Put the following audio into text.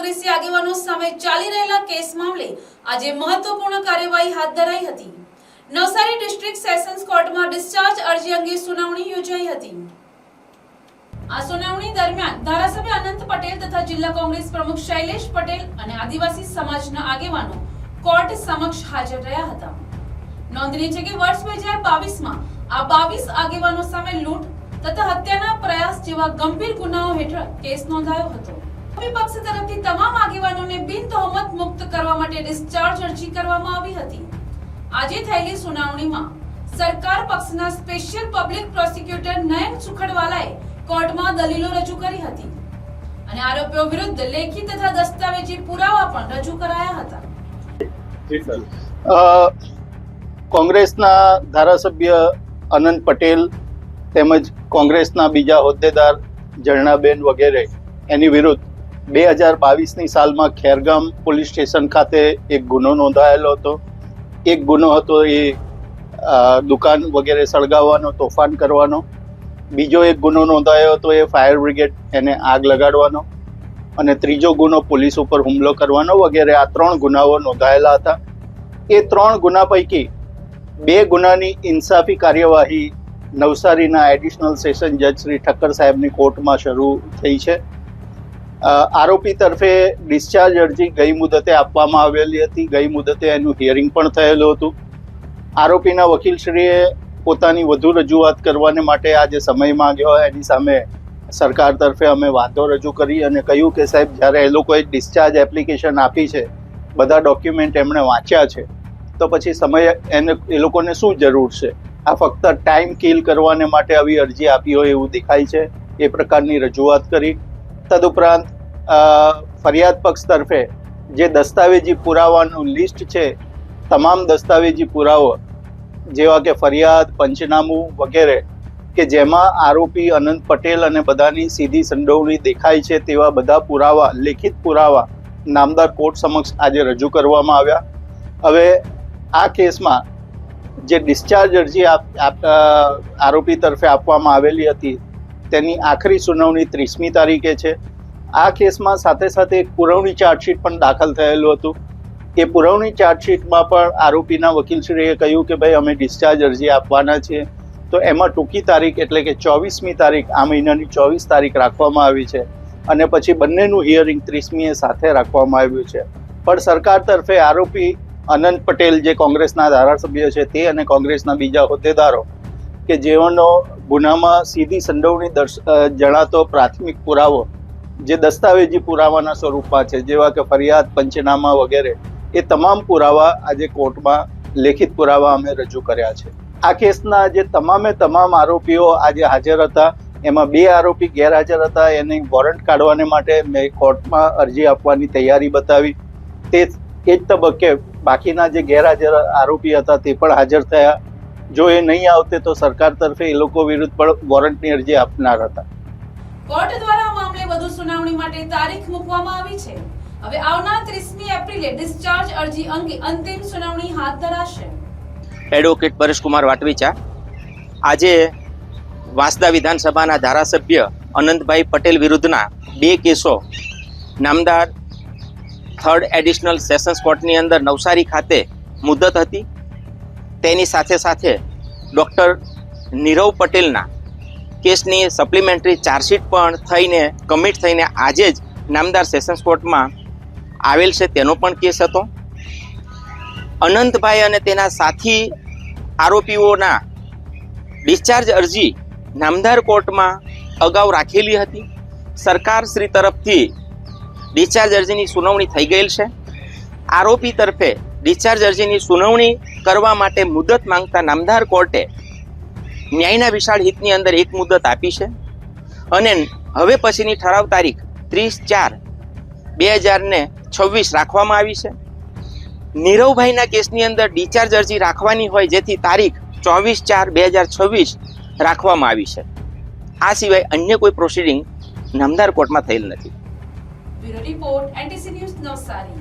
કોંગ્રેસી આગેવાનો સામે ચાલી રહેલા કેસ મામલે આજે મહત્વપૂર્ણ કાર્યવાહી હાથ ધરાઈ હતી। નવસારી ડિસ્ટ્રિક્ટ સેશન્સ કોર્ટમાં ડિસ્ચાર્જ અરજી અંગે સુનાવણી યોજાઈ હતી। આ સુનાવણી દરમિયાન ધારાસભ્ય અનંત પટેલ તથા જિલ્લા કોંગ્રેસ પ્રમુખ શૈલેષ પટેલ અને આદિવાસી સમાજના આગેવાનો કોર્ટ સમક્ષ હાજર રહ્યા હતા। નોંધનીય છે કે વર્ષ 2022માં આ 22 આગેવાનો સામે લૂંટ તથા હત્યાના પ્રયાસ જેવા ગંભીર ગુનાઓ હેઠળ કેસ નોંધાયો હતો। વિપક્ષ તરફથી તમામ આગેવાનોને બિન તહોમત મુક્ત કરવા માટે ડિસ્ચાર્જ અરજી કરવામાં આવી હતી। આજે થયેલી સુનાવણીમાં સરકાર પક્ષના સ્પેશિયલ પબ્લિક પ્રોસિક્યુટર નયન સુખડવાલાએ કોર્ટમાં દલીલો રજૂ કરી હતી અને આરોપીઓ વિરુદ્ધ લેખિત તથા દસ્તાવેજી પુરાવા પણ રજૂ કરાયા હતા। કોંગ્રેસના ધારાસભ્ય અનંત પટેલ તેમજ કોંગ્રેસના બીજા હોદ્દેદાર ઝરણાબેન વગેરે એની વિરુદ્ધ 2022ની સાલમાં ખેરગામ પોલીસ સ્ટેશન ખાતે એક ગુનો નોંધાયેલો હતો। એક ગુનો હતો એ દુકાન વગેરે સળગાવવાનો, તોફાન કરવાનો। બીજો એક ગુનો નોંધાયો હતો એ ફાયર બ્રિગેડ એને આગ લગાડવાનો, અને ત્રીજો ગુનો પોલીસ ઉપર હુમલો કરવાનો વગેરે। આ 3 ગુનાઓ નોંધાયેલા હતા। એ 3 ગુના પૈકી 2 ગુનાની ઇન્સાફી કાર્યવાહી નવસારીના એડિશનલ સેશન જજ શ્રી ઠક્કર સાહેબની કોર્ટમાં શરૂ થઈ છે। આરોપી તરફે ડિસ્ચાર્જ અરજી ગઈ મુદતે આપવામાં આવેલી હતી। ગઈ મુદતે એનું હિયરિંગ પણ થયેલું હતું। આરોપીના વકીલશ્રીએ પોતાની વધુ રજૂઆત કરવાને માટે આજે સમય માંગ્યો। એની સામે સરકાર તરફે અમે વાંધો રજૂ કરી અને કહ્યું કે સાહેબ, જ્યારે એ લોકોએ ડિસ્ચાર્જ એપ્લિકેશન આપી છે, બધા ડોક્યુમેન્ટ એમણે વાંચ્યા છે, તો પછી સમય એ લોકોને શું જરૂર છે? આ ફક્ત ટાઈમ કિલ કરવાને માટે આવી અરજી આપી હોય એવું દેખાય છે। એ પ્રકારની રજૂઆત કરી। તદુપરાંત ફરિયાદ પક્ષ તરફે જે દસ્તાવેજી પુરાવાનું લિસ્ટ છે, તમામ દસ્તાવેજી પુરાવો જેવા કે ફરિયાદ, પંચનામું વગેરે, કે જેમાં આરોપી અનંત પટેલ અને બધાની સીધી સંડોવણી દેખાય છે, તેવા બધા પુરાવા, લેખિત પુરાવા નામદાર કોર્ટ સમક્ષ આજે રજૂ કરવામાં આવ્યા। હવે આ કેસમાં જે ડિસ્ચાર્જ અરજી આરોપી તરફે આપવામાં આવેલી હતી તેની આખરી સુનાવણી 30મી તારીખે છે। આ કેસમાં સાથે સાથે એક પુરવણી ચાર્જશીટ પણ દાખલ થયેલું હતું। એ પુરવણી ચાર્જશીટમાં પણ આરોપીના વકીલશ્રીએ કહ્યું કે ભાઈ, અમે ડિસ્ચાર્જ અરજી આપવાના છીએ, તો એમાં ટૂંકી તારીખ એટલે કે 24મી તારીખ, આ મહિનાની 24 તારીખ રાખવામાં આવી છે, અને પછી બંનેનું હિયરિંગ 30મીએ સાથે રાખવામાં આવ્યું છે। પણ સરકાર તરફે આરોપી અનંત પટેલ, જે કોંગ્રેસના ધારાસભ્ય છે, તે અને કોંગ્રેસના બીજા હોદ્દેદારો કે જેઓનો ગુનામાં સીધી સંડોવણી જણાતો પ્રાથમિક પુરાવો જે દસ્તાવેજી પુરાવાના સ્વરૂપમાં છે, જેવા કે ફરિયાદ, પંચનામા વગેરે, એ તમામ પુરાવા આજે કોર્ટમાં લેખિત પુરાવા અમે રજૂ કર્યા છે। આ કેસના જે તમામે તમામ આરોપીઓ આજે હાજર હતા, એમાં 2 આરોપી ગેરહાજર હતા। એની વોરંટ કાઢવાને માટે મેં કોર્ટમાં અરજી આપવાની તૈયારી બતાવી। તે જ તબક્કે બાકીના જે ગેરહાજર આરોપી હતા તે પણ હાજર થયા। જો એ નહીં આવતે તો સરકાર તરફે એ લોકો વિરુદ્ધ પણ વોરંટની અરજી આપનાર હતા। કોર્ટ દ્વારા મામલે વધુ સુનાવણી માટે તારીખ મૂકવામાં આવી છે। હવે આવનાર 30મી એપ્રિલે ડિસ્ચાર્જ અરજી અંગે અંતિમ સુનાવણી હાથ ધરાશે। એડવોકેટ પરેશકુમાર વાટવીચા આજે વાંસદા વિધાનસભાના ધારાસભ્ય અનંતભાઈ પટેલ વિરુદ્ધના 2 કેસો નામદાર 3rd એડિશનલ સેશન્સ કોર્ટની અંદર નવસારી ખાતે મુદત હતી। તેની સાથે સાથે ડૉક્ટર નીરવ પટેલના કેસની સપ્લિમેન્ટરી ચાર્જશીટ પણ થઈને કમિટ થઈને આજે જ નામદાર સેશન્સ કોર્ટમાં આવેલ છે, તેનો પણ કેસ હતો। અનંતભાઈ અને તેના સાથી આરોપીઓના ડિસ્ચાર્જ અરજી નામદાર કોર્ટમાં અગાઉ રાખેલી હતી। સરકાર શ્રી તરફથી ડિસ્ચાર્જ અરજીની સુનાવણી થઈ ગયેલ છે। આરોપી તરફે ડિસ્ચાર્જ અરજીની સુનાવણી કરવા માટે મુદત માંગતા નામદાર કોર્ટે ન્યાયના વિશાળ હિતની અંદર એક મુદત આપી છે, અને હવે પછીની ઠરાવ તારીખ 30/4/2026 રાખવામાં આવી છે। નીરવભાઈના કેસની અંદર ડિસ્ચાર્જ અરજી રાખવાની હોય, જેથી તારીખ 24/4/2026 રાખવામાં આવી છે। આ સિવાય અન્ય કોઈ પ્રોસિડિંગ નામદાર કોર્ટમાં થયેલ નથી। Bureau report, NTC news, Navsari.